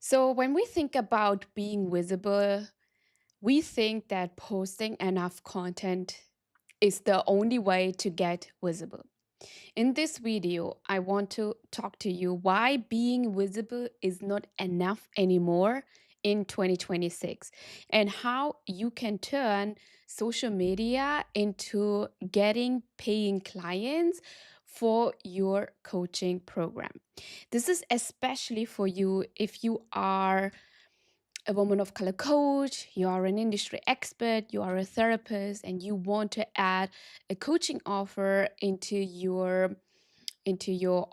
So, when we think about being visible, we think that posting enough content is the only way to get visible. In this video, I want to talk to you why being visible is not enough anymore in 2026 and how you can turn social media into getting paying clients for your coaching program. This is especially for you if you are a woman of color coach, you are an industry expert, you are a therapist, and you want to add a coaching offer into your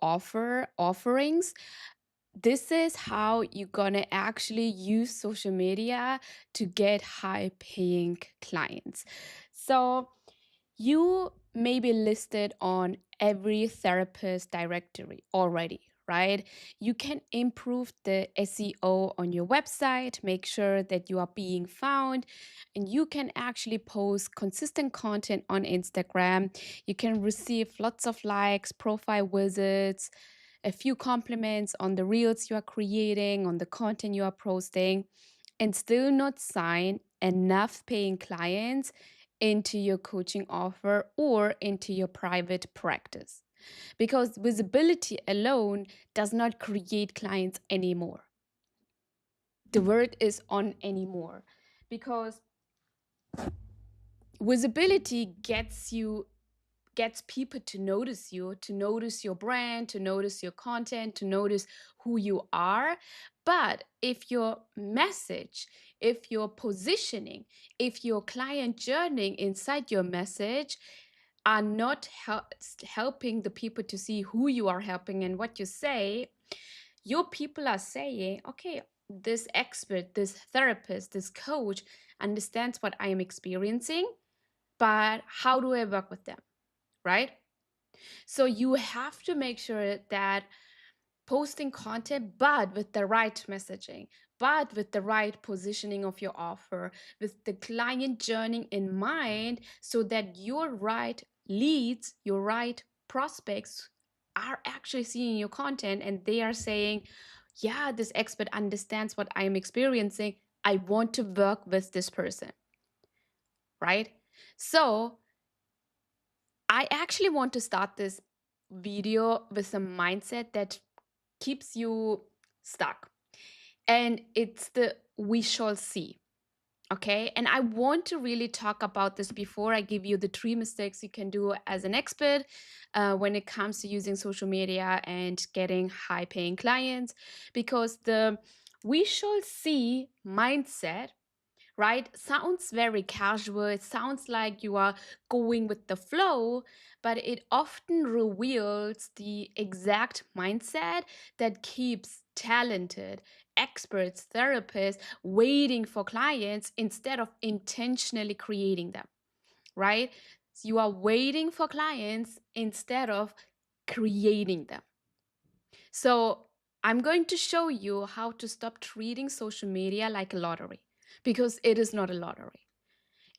offerings. This is how you're gonna actually use social media to get high paying clients. So you may be listed on every therapist directory already, right? You can improve the SEO on your website, make sure that you are being found, and you can actually post consistent content on Instagram. You can receive lots of likes, profile visits, a few compliments on the reels you are creating, on the content you are posting, and still not sign enough paying clients into your coaching offer or into your private practice. Because visibility alone does not create clients anymore. The word is on anymore. Because visibility gets people to notice your brand, to notice your content, to notice who you are. But if your message, if your positioning, if your client journey inside your message are not helping the people to see who you are helping and what you say, your people are saying, okay, this expert, this therapist, this coach understands what I am experiencing, but how do I work with them? Right? So you have to make sure that posting content, but with the right messaging, but with the right positioning of your offer, with the client journey in mind, so that your right leads, your right prospects are actually seeing your content and they are saying, yeah, this expert understands what I'm experiencing. I want to work with this person, right? So I actually want to start this video with a mindset that keeps you stuck. And it's the we shall see. Okay. And I want to really talk about this before I give you the three mistakes you can do as an expert when it comes to using social media and getting high paying clients. Because the we shall see mindset, right, sounds very casual. It sounds like you are going with the flow, but it often reveals the exact mindset that keeps talented experts, therapists waiting for clients instead of intentionally creating them, right? So you are waiting for clients instead of creating them. So I'm going to show you how to stop treating social media like a lottery because it is not a lottery.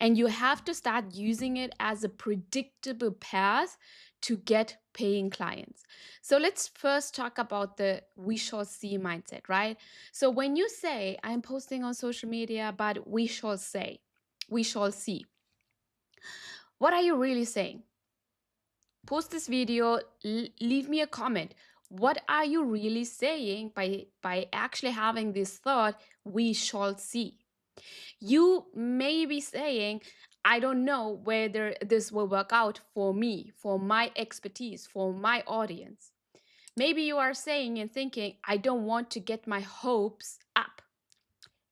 And you have to start using it as a predictable path to get paying clients. So let's first talk about the we shall see mindset, right? So when you say, I'm posting on social media, but we shall say, we shall see, what are you really saying? Post this video, leave me a comment. What are you really saying by actually having this thought, we shall see? You may be saying, I don't know whether this will work out for me, for my expertise, for my audience. Maybe you are saying and thinking, I don't want to get my hopes up.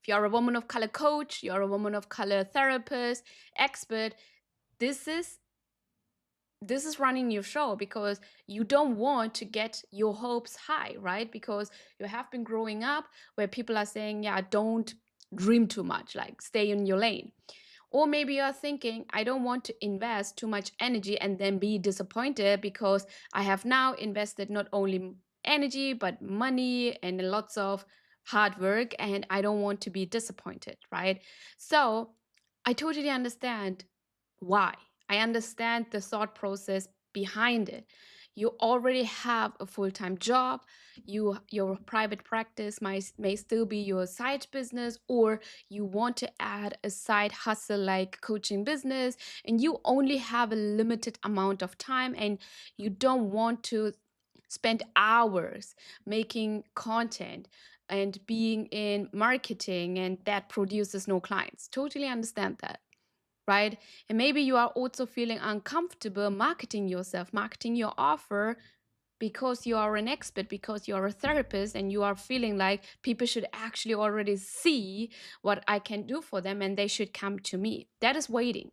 If you're a woman of color coach, you're a woman of color therapist, expert, this is running your show because you don't want to get your hopes high, right? Because you have been growing up where people are saying, yeah, don't dream too much, like stay in your lane. Or maybe you're thinking, I don't want to invest too much energy and then be disappointed because I have now invested not only energy, but money and lots of hard work, and I don't want to be disappointed, right? So I totally understand why. I understand the thought process behind it. you already have a full-time job, your private practice may still be your side business, or you want to add a side hustle like coaching business, and you only have a limited amount of time, and you don't want to spend hours making content and being in marketing, and that produces no clients. Totally understand that, right? And maybe you are also feeling uncomfortable marketing yourself, marketing your offer, because you are an expert, because you are a therapist, and you are feeling like people should actually already see what I can do for them and they should come to me. That is waiting,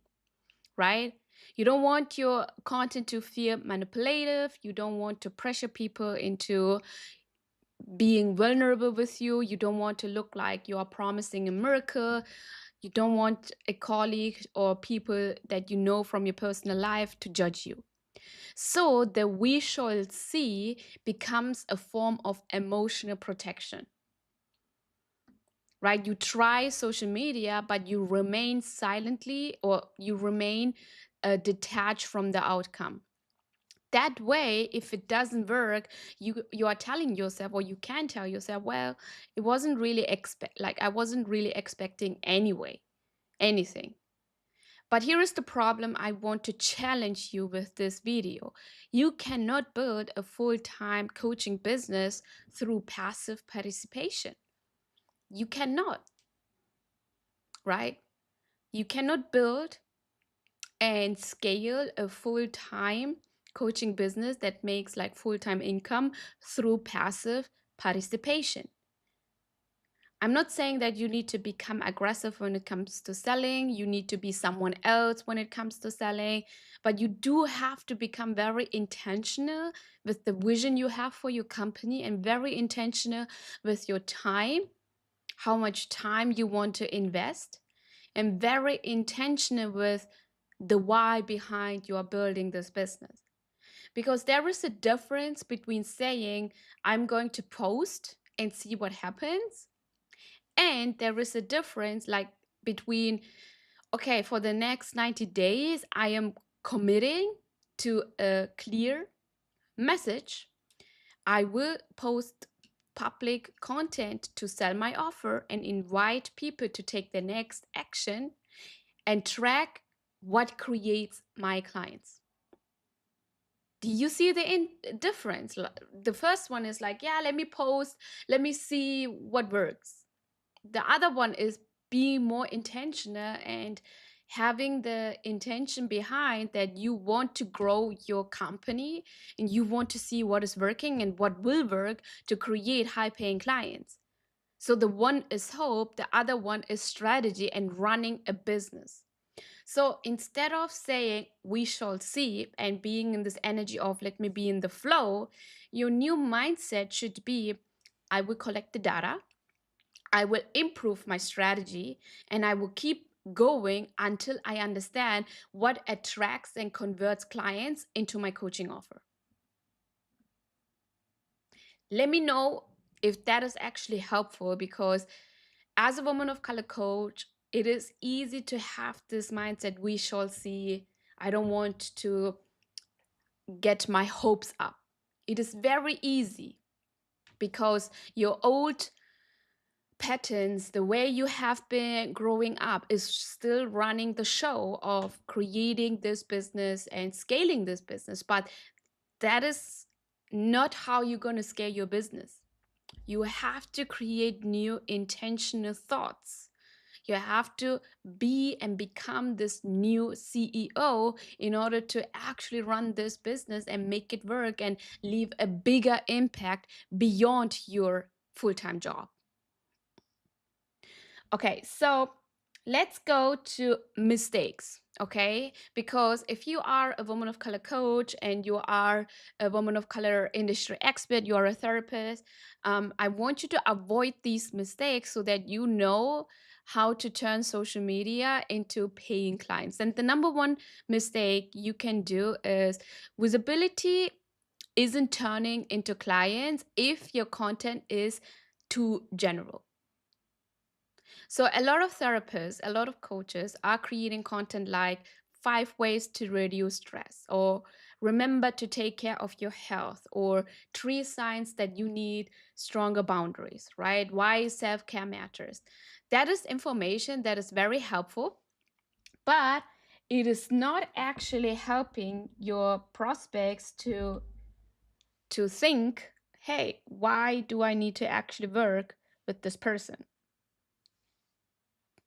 right? You don't want your content to feel manipulative. You don't want to pressure people into being vulnerable with you. You don't want to look like you are promising a miracle. You don't want a colleague or people that you know from your personal life to judge you. So the we shall see becomes a form of emotional protection, right? You try social media, but you remain silently, or you remain detached from the outcome. That way, if it doesn't work, you are telling yourself, or you can tell yourself, well, it wasn't really I wasn't really expecting anyway anything. But here is the problem I want to challenge you with this video. You cannot build a full-time coaching business through passive participation. You cannot, right? You cannot build and scale a full-time coaching business that makes like full-time income through passive participation. I'm not saying that you need to become aggressive when it comes to selling, you need to be someone else when it comes to selling, but you do have to become very intentional with the vision you have for your company, and very intentional with your time, how much time you want to invest, and very intentional with the why behind you are building this business. Because there is a difference between saying, I'm going to post and see what happens, and there is a difference like between, okay, for the next 90 days, I am committing to a clear message. I will post public content to sell my offer and invite people to take the next action, and track what creates my clients. Do you see the difference? The first one is like, yeah, let me post, let me see what works. The other one is being more intentional and having the intention behind that you want to grow your company, and you want to see what is working and what will work to create high paying clients. So the one is hope, the other one is strategy and running a business. So instead of saying we shall see and being in this energy of let me be in the flow, your new mindset should be, I will collect the data, I will improve my strategy, and I will keep going until I understand what attracts and converts clients into my coaching offer. Let me know if that is actually helpful, because as a woman of color coach, it is easy to have this mindset we shall see. I don't want to get my hopes up. It is very easy because your old patterns, the way you have been growing up, is still running the show of creating this business and scaling this business. But that is not how you're going to scale your business. You have to create new intentional thoughts. You have to be and become this new CEO in order to actually run this business and make it work and leave a bigger impact beyond your full-time job. Okay, so let's go to mistakes, okay? Because if you are a woman of color coach and you are a woman of color industry expert, you are a therapist, I want you to avoid these mistakes so that you know how to turn social media into paying clients. And the number one mistake you can do is visibility isn't turning into clients if your content is too general. So a lot of therapists, a lot of coaches are creating content like 5 ways to reduce stress, or remember to take care of your health, or 3 signs that you need stronger boundaries, right? Why self-care matters. That is information that is very helpful, but it is not actually helping your prospects to think, hey, why do I need to actually work with this person?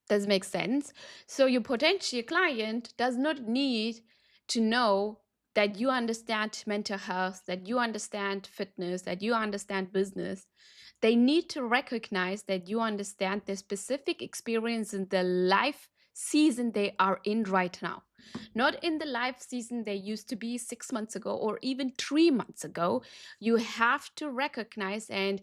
Does it make sense? So your potential client does not need to know that you understand mental health, that you understand fitness, that you understand business. They need to recognize that you understand the specific experience in the life season they are in right now. Not in the life season they used to be 6 months ago or even 3 months ago. You have to recognize and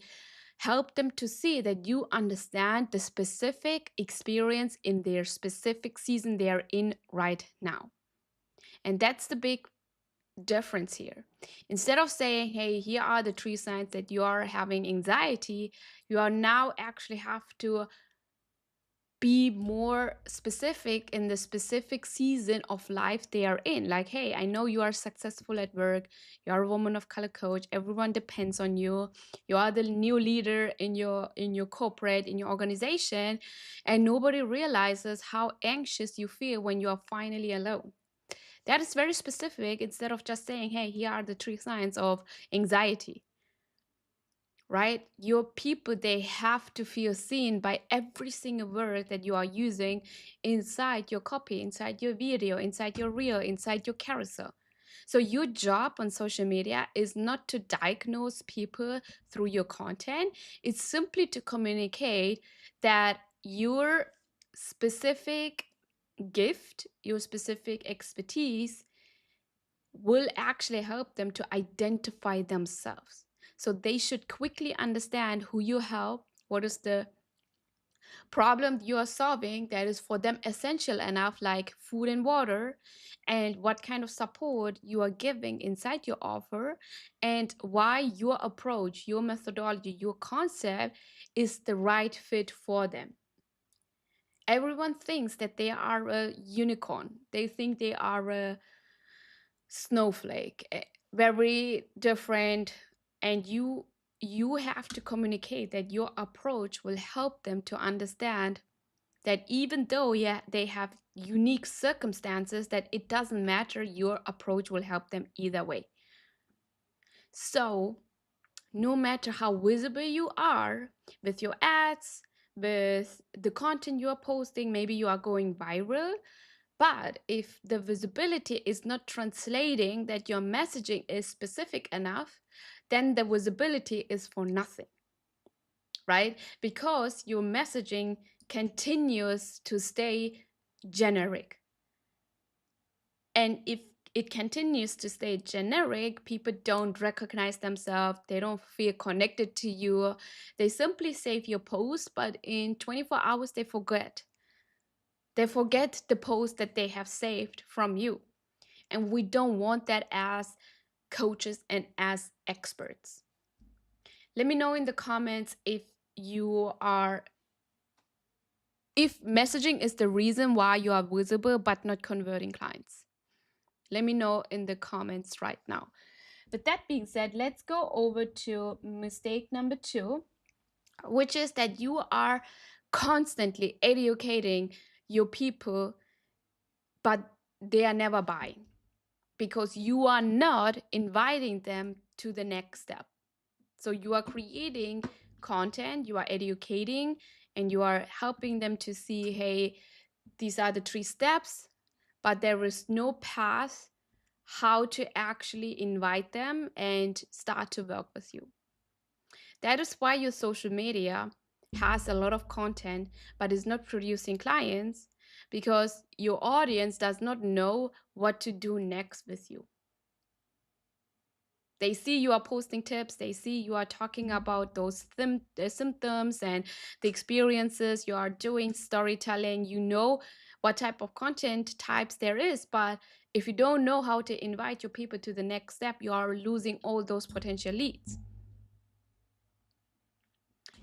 help them to see that you understand the specific experience in their specific season they are in right now. And that's the big difference here. Instead of saying, hey, here are the 3 signs that you are having anxiety, you are now actually have to be more specific in the specific season of life they are in. Like, hey, I know you are successful at work, you are a woman of color coach, everyone depends on you, you are the new leader in your corporate, in your organization, and nobody realizes how anxious you feel when you are finally alone. That is very specific, instead of just saying, hey, here are the 3 signs of anxiety. Right? Your people, they have to feel seen by every single word that you are using inside your copy, inside your video, inside your reel, inside your carousel. So your job on social media is not to diagnose people through your content. It's simply to communicate that your specific gift, your specific expertise will actually help them to identify themselves. So they should quickly understand who you help, what is the problem you are solving that is for them essential enough, like food and water, and what kind of support you are giving inside your offer, and why your approach, your methodology, your concept is the right fit for them. Everyone thinks that they are a unicorn. They think they are a snowflake, very different, and you have to communicate that your approach will help them to understand that even though, yeah, they have unique circumstances, that it doesn't matter, your approach will help them either way. So no matter how visible you are with your ads, with the content you are posting, maybe you are going viral, but if the visibility is not translating that your messaging is specific enough, then the visibility is for nothing, right? Because your messaging continues to stay generic. And if it continues to stay generic, people don't recognize themselves, they don't feel connected to you. They simply save your post, but in 24 hours, they forget. They forget the post that they have saved from you. And we don't want that as coaches and as experts. Let me know in the comments if messaging is the reason why you are visible but not converting clients. Let me know in the comments right now. With that being said, let's go over to mistake number 2, which is that you are constantly educating your people, but they are never buying because you are not inviting them to the next step. So you are creating content, you are educating, and you are helping them to see, hey, these are the 3 steps, but there is no path how to actually invite them and start to work with you. That is why your social media has a lot of content but is not producing clients, because your audience does not know what to do next with you. They see you are posting tips, they see you are talking about those symptoms and the experiences, you are doing storytelling, you know what type of content types there is, but if you don't know how to invite your people to the next step, you are losing all those potential leads.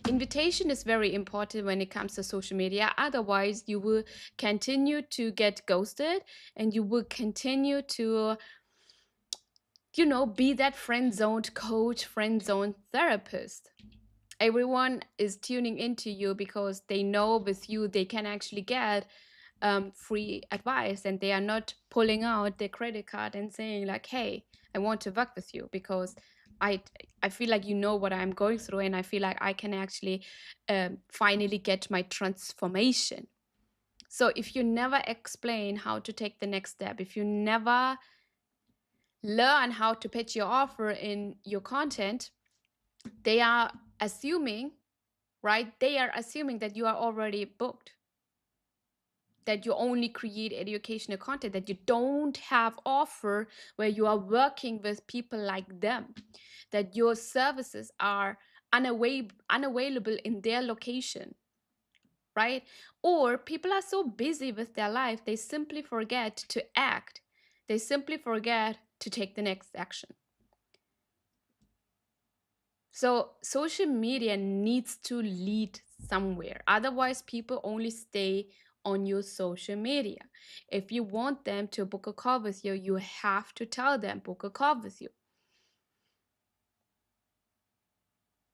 Invitation is very important when it comes to social media. Otherwise, you will continue to get ghosted and you will continue to be that friend zoned coach, friend zoned therapist. Everyone is tuning into you because they know with you they can actually get free advice, and they are not pulling out their credit card and saying like, hey, I want to work with you because i I feel like you know what I'm going through, and I feel like I can actually finally get my transformation. So if you never explain how to take the next step, if you never learn how to pitch your offer in your content, they are assuming, right? They are assuming that you are already booked, that you only create educational content, that you don't have offer where you are working with people like them, that your services are unavailable in their location, right? Or people are so busy with their life, they simply forget to act. They simply forget to take the next action. So social media needs to lead somewhere. Otherwise, people only stay on your social media. If you want them to book a call with you, you have to tell them book a call with you.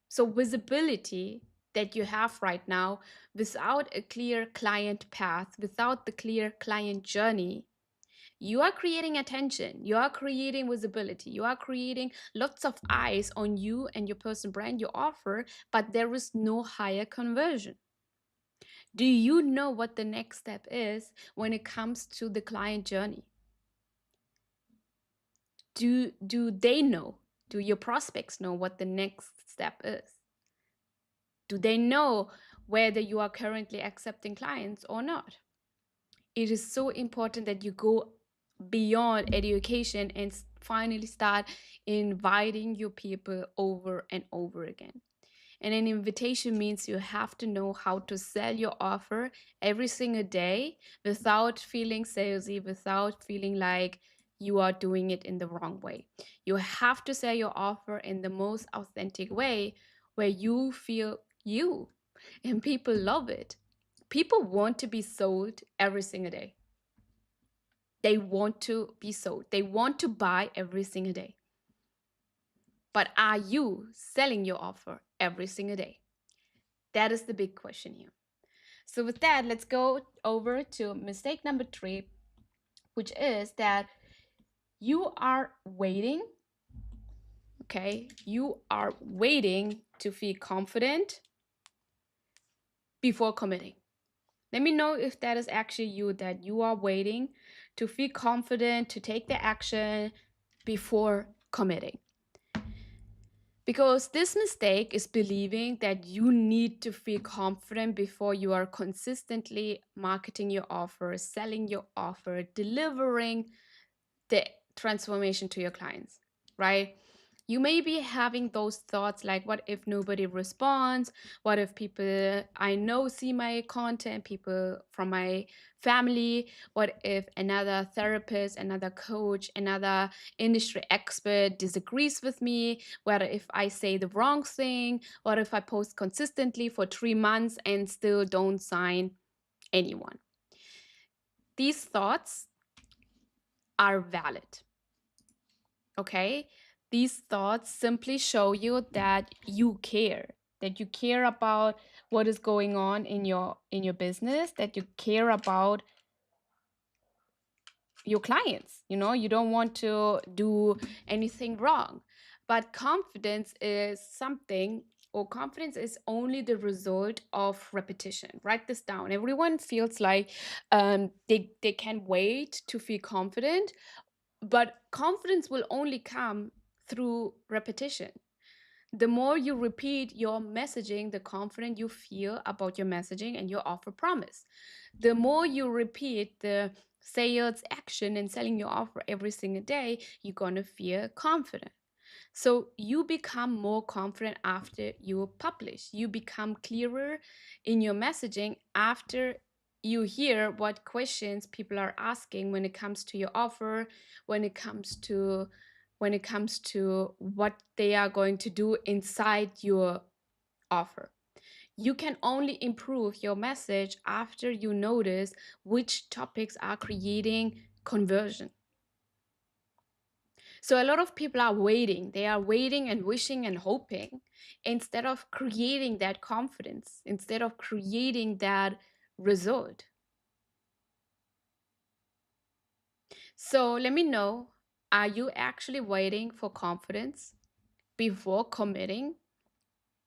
So visibility that you have right now without a clear client path, without the clear client journey, you are creating attention, you are creating visibility, you are creating lots of eyes on you and your personal brand, your offer, but there is no higher conversion. Do you know what the next step is when it comes to the client journey? Do they know? Do your prospects know what the next step is? Do they know whether you are currently accepting clients or not? It is so important that you go beyond education and finally start inviting your people over and over again. And an invitation means you have to know how to sell your offer every single day without feeling salesy, without feeling like you are doing it in the wrong way. You have to sell your offer in the most authentic way where you feel you, and people love it. People want to be sold every single day. They want to be sold. They want to buy every single day. But are you selling your offer every single day? That is the big question here. So, with that, let's go over to mistake number 3, which is that you are waiting. Okay, you are waiting to feel confident before committing. Let me know if that is actually you, that you are waiting to feel confident to take the action before committing. Because this mistake is believing that you need to feel confident before you are consistently marketing your offer, selling your offer, delivering the transformation to your clients, right? You may be having those thoughts like, what if nobody responds? What if people I know see my content, people from my family? What if another therapist, another coach, another industry expert disagrees with me? What if I say the wrong thing? What if I post consistently for 3 months and still don't sign anyone? These thoughts are valid. Okay, these thoughts simply show you that you care about what is going on in your business, that you care about your clients. You don't want to do anything wrong. But confidence is something, or confidence is only the result of repetition. Write this down. Everyone feels like they can wait to feel confident, but confidence will only come through repetition. The more you repeat your messaging, the confident you feel about your messaging and your offer promise. The more you repeat the sales action and selling your offer every single day, you're going to feel confident. So you become more confident after you publish. You become clearer in your messaging after you hear what questions people are asking when it comes to your offer, when it comes to what they are going to do inside your offer. You can only improve your message after you notice which topics are creating conversion. So a lot of people are waiting. They are waiting and wishing and hoping instead of creating that confidence, instead of creating that result. So let me know, are you actually waiting for confidence before committing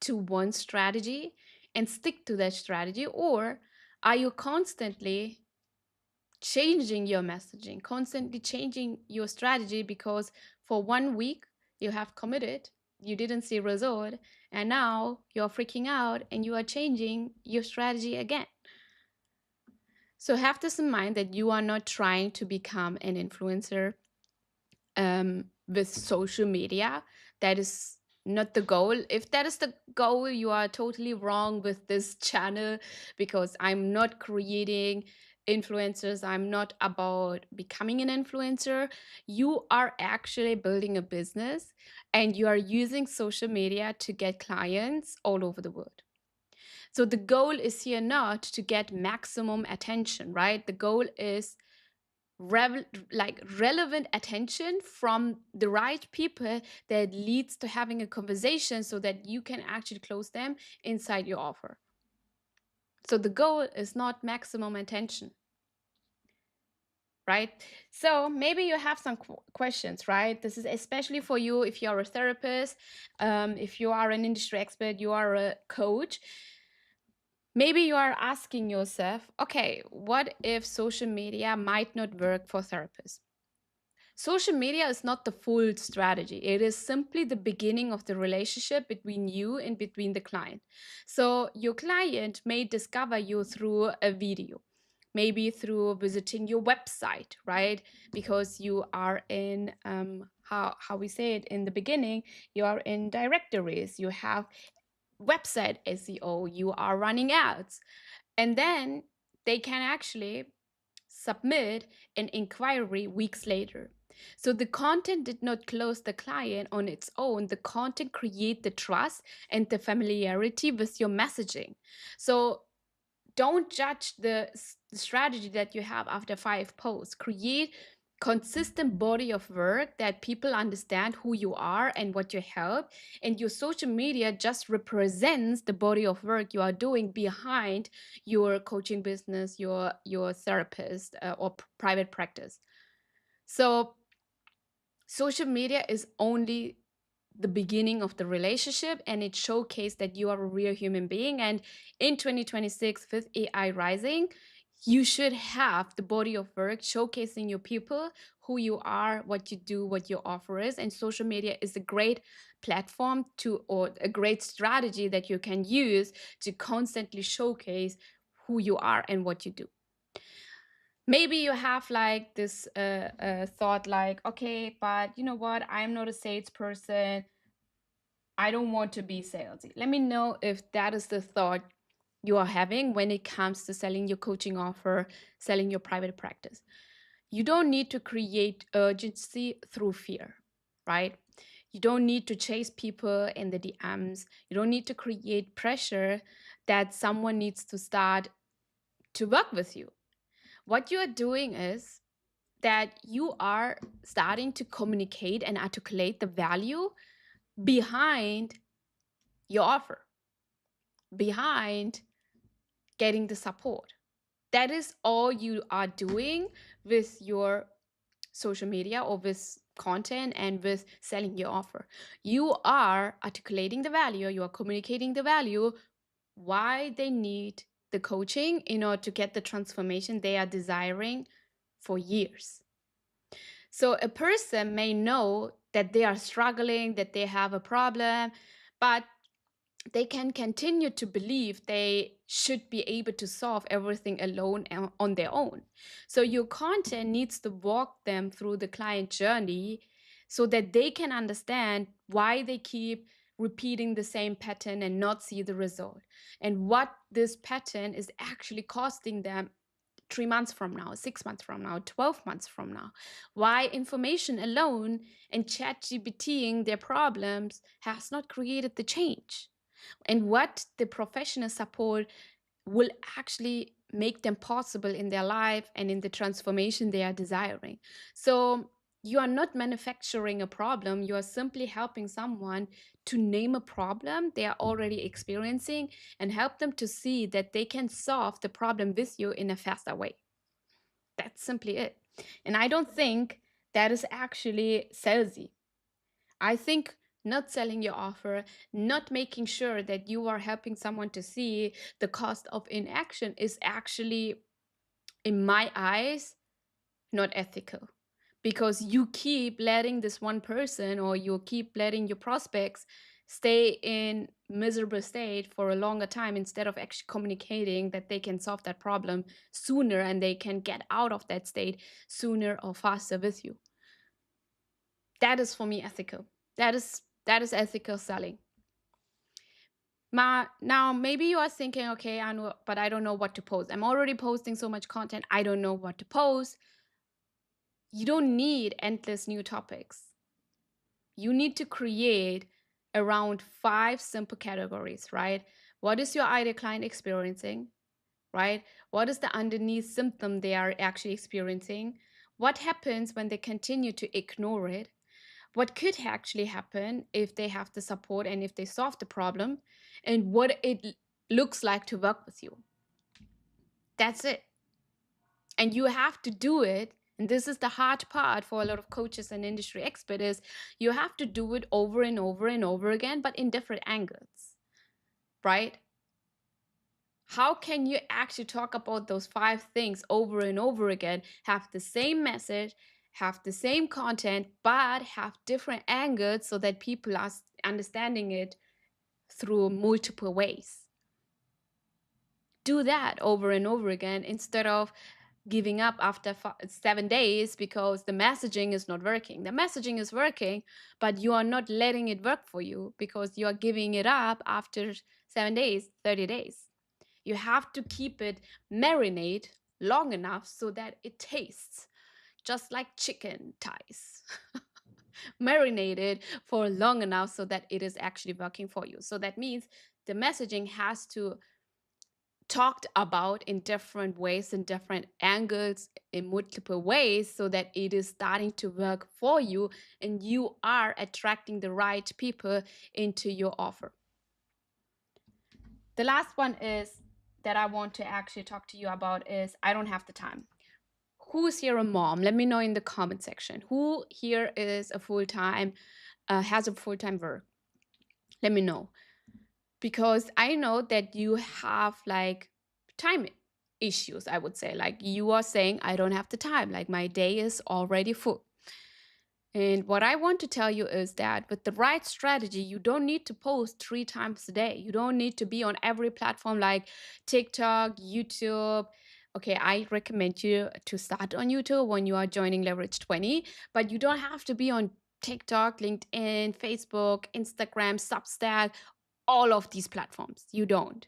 to one strategy and stick to that strategy? Or are you constantly changing your messaging, constantly changing your strategy because for 1 week you have committed, you didn't see result, and now you're freaking out and you are changing your strategy again? So have this in mind that you are not trying to become an influencer with social media. That is not the goal. If that is the goal, you are totally wrong with this channel, because I'm not creating influencers. I'm not about becoming an influencer. You are actually building a business and you are using social media to get clients all over the world. So the goal is here not to get maximum attention, right? The goal is relevant attention from the right people that leads to having a conversation so that you can actually close them inside your offer. So the goal is not maximum attention, right? So maybe you have some questions, right? This is especially for you if you're a therapist, if you are an industry expert, you are a coach. Maybe you are asking yourself, okay, what if social media might not work for therapists? Social media is not the full strategy. It is simply the beginning of the relationship between you and between the client. So your client may discover you through a video, maybe through visiting your website, right? Because you are in how we say it in the beginning, you are in directories, you have website SEO, you are running ads, and then they can actually submit an inquiry weeks later. So the content did not close the client on its own. The content create the trust and the familiarity with your messaging. So don't judge the strategy that you have after 5 posts. Create consistent body of work that people understand who you are and what you help, and your social media just represents the body of work you are doing behind your coaching business, your therapist, or private practice. So social media is only the beginning of the relationship, and it showcased that you are a real human being. And in 2026, with AI rising, you should have the body of work showcasing your people, who you are, what you do, what your offer is. And social media is a great platform to, or a great strategy that you can use to constantly showcase who you are and what you do. Maybe you have like this thought like, okay, but you know what, I'm not a salesperson, I don't want to be salesy. Let me know if that is the thought you are having when it comes to selling your coaching offer, selling your private practice. You don't need to create urgency through fear, right? You don't need to chase people in the DMs. You don't need to create pressure that someone needs to start to work with you. What you are doing is that you are starting to communicate and articulate the value behind your offer, behind getting the support. That is all you are doing with your social media or with content and with selling your offer. You are articulating the value, you are communicating the value, why they need the coaching in order to get the transformation they are desiring for years. So a person may know that they are struggling, that they have a problem, but they can continue to believe they should be able to solve everything alone and on their own. So your content needs to walk them through the client journey so that they can understand why they keep repeating the same pattern and not see the result, and what this pattern is actually costing them 3 months from now, 6 months from now, 12 months from now. Why information alone and chat GPTing their problems has not created the change, and what the professional support will actually make them possible in their life and in the transformation they are desiring. So You are not manufacturing a problem. You are simply helping someone to name a problem they are already experiencing and help them to see that they can solve the problem with you in a faster way. That's simply it. And I don't think that is actually salesy. I think not selling your offer, not making sure that you are helping someone to see the cost of inaction is actually, in my eyes, not ethical, because you keep letting this one person, or you keep letting your prospects stay in miserable state for a longer time instead of actually communicating that they can solve that problem sooner and they can get out of that state sooner or faster with you. That is for me ethical. That is ethical selling. Now maybe you are thinking, okay, I know, but I don't know what to post. I'm already posting so much content. I don't know what to post. You don't need endless new topics. You need to create around 5 simple categories, right? What is your ideal client experiencing, right? What is the underneath symptom they are actually experiencing? What happens when they continue to ignore it? What could actually happen if they have the support and if they solve the problem? And what it looks like to work with you. That's it. And you have to do it, and this is the hard part for a lot of coaches and industry experts, is you have to do it over and over and over again, but in different angles, right? How can you actually talk about those 5 things over and over again, have the same message, have the same content, but have different angles so that people are understanding it through multiple ways? Do that over and over again instead of giving up after 7 days because the messaging is not working. The messaging is working, but you are not letting it work for you because you are giving it up after 7 days, 30 days. You have to keep it marinate long enough so that it tastes just like chicken thighs. Marinated for long enough so that it is actually working for you. So that means the messaging has to talked about in different ways, in different angles, in multiple ways, so that it is starting to work for you and you are attracting the right people into your offer. The last one is that I want to actually talk to you about is I don't have the time. Who's here a mom? Let me know in the comment section. Who here is a full-time, has a full-time work? Let me know. Because I know that you have like time issues, I would say. Like you are saying, I don't have the time, like my day is already full. And what I want to tell you is that with the right strategy, you don't need to post 3 times a day. You don't need to be on every platform like TikTok, YouTube. Okay, I recommend you to start on YouTube when you are joining Leverage 20, but you don't have to be on TikTok, LinkedIn, Facebook, Instagram, Substack, all of these platforms. You don't.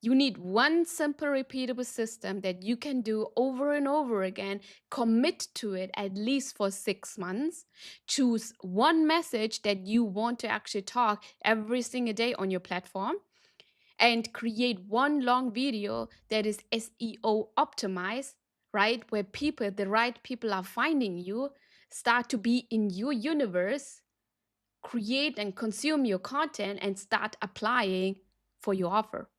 You need one simple, repeatable system that you can do over and over again. Commit to it at least for 6 months. Choose one message that you want to actually talk every single day on your platform. And create one long video that is SEO optimized, right? Where people, the right people are finding you, start to be in your universe, create and consume your content, and start applying for your offer.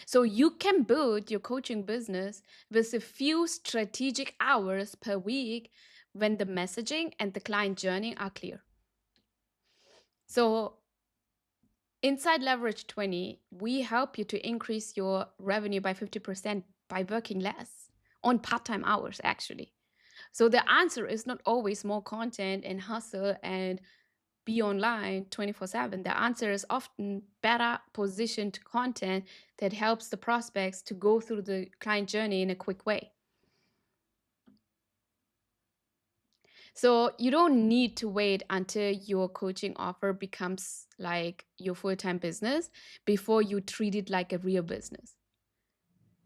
So you can build your coaching business with a few strategic hours per week when the messaging and the client journey are clear. So inside Leverage 20, we help you to increase your revenue by 50% by working less on part-time hours, actually. So the answer is not always more content and hustle and be online 24/7. The answer is often better positioned content that helps the prospects to go through the client journey in a quick way. So you don't need to wait until your coaching offer becomes like your full-time business before you treat it like a real business.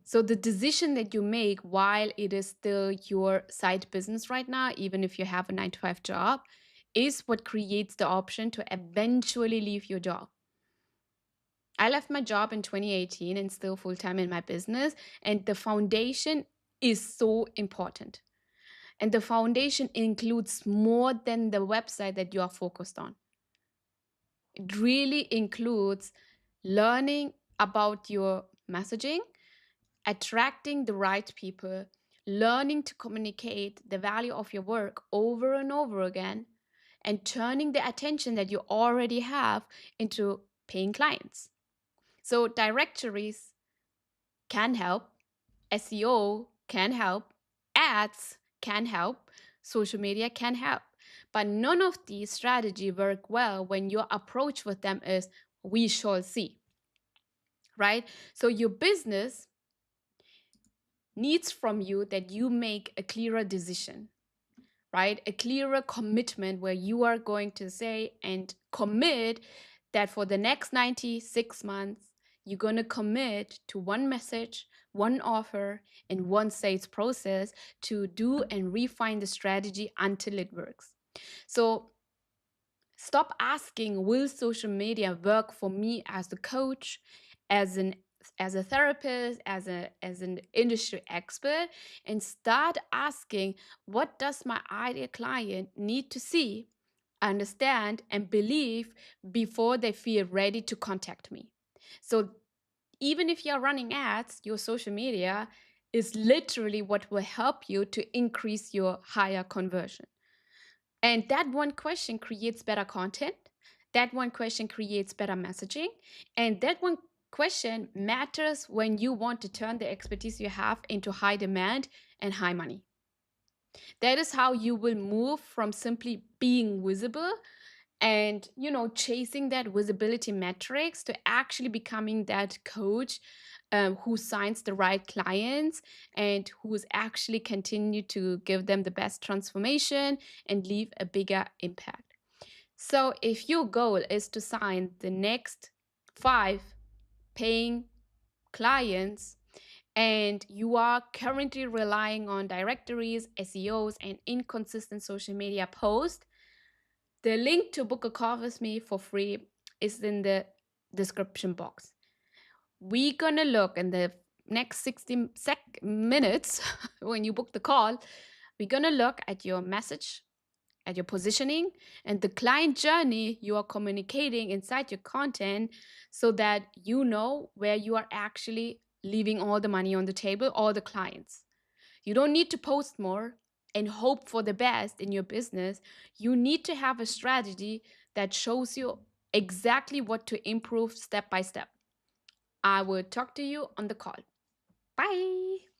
So the decision that you make while it is still your side business right now, even if you have a 9-to-5 job, is what creates the option to eventually leave your job. I left my job in 2018 and still full-time in my business, and the foundation is so important. And the foundation includes more than the website that you are focused on. It really includes learning about your messaging, attracting the right people, learning to communicate the value of your work over and over again, and turning the attention that you already have into paying clients. So, directories can help, SEO can help, ads can help, social media can help. But none of these strategies work well when your approach with them is we shall see, right? So, your business needs from you that you make a clearer decision, right? A clearer commitment where you are going to say and commit that for the next 96 months, you're going to commit to one message, one offer, and one sales process to do and refine the strategy until it works. So stop asking, will social media work for me as a coach, as an as a therapist, as an industry expert, and start asking, what does my ideal client need to see, understand, and believe before they feel ready to contact me? So even if you're running ads, your social media is literally what will help you to increase your higher conversion. And that one question creates better content. That one question creates better messaging. And that one question matters when you want to turn the expertise you have into high demand and high money. That is how you will move from simply being visible and chasing that visibility metrics to actually becoming that coach who signs the right clients and who's actually continue to give them the best transformation and leave a bigger impact. So if your goal is to sign the next 5 paying clients and you are currently relying on directories, SEOs, and inconsistent social media posts, the link to book a call with me for free is in the description box. We're gonna look in the next 60 minutes when you book the call. We're gonna look at your message, at your positioning, and the client journey you are communicating inside your content so that you know where you are actually leaving all the money on the table, all the clients. You don't need to post more and hope for the best in your business. You need to have a strategy that shows you exactly what to improve step by step. I will talk to you on the call. Bye.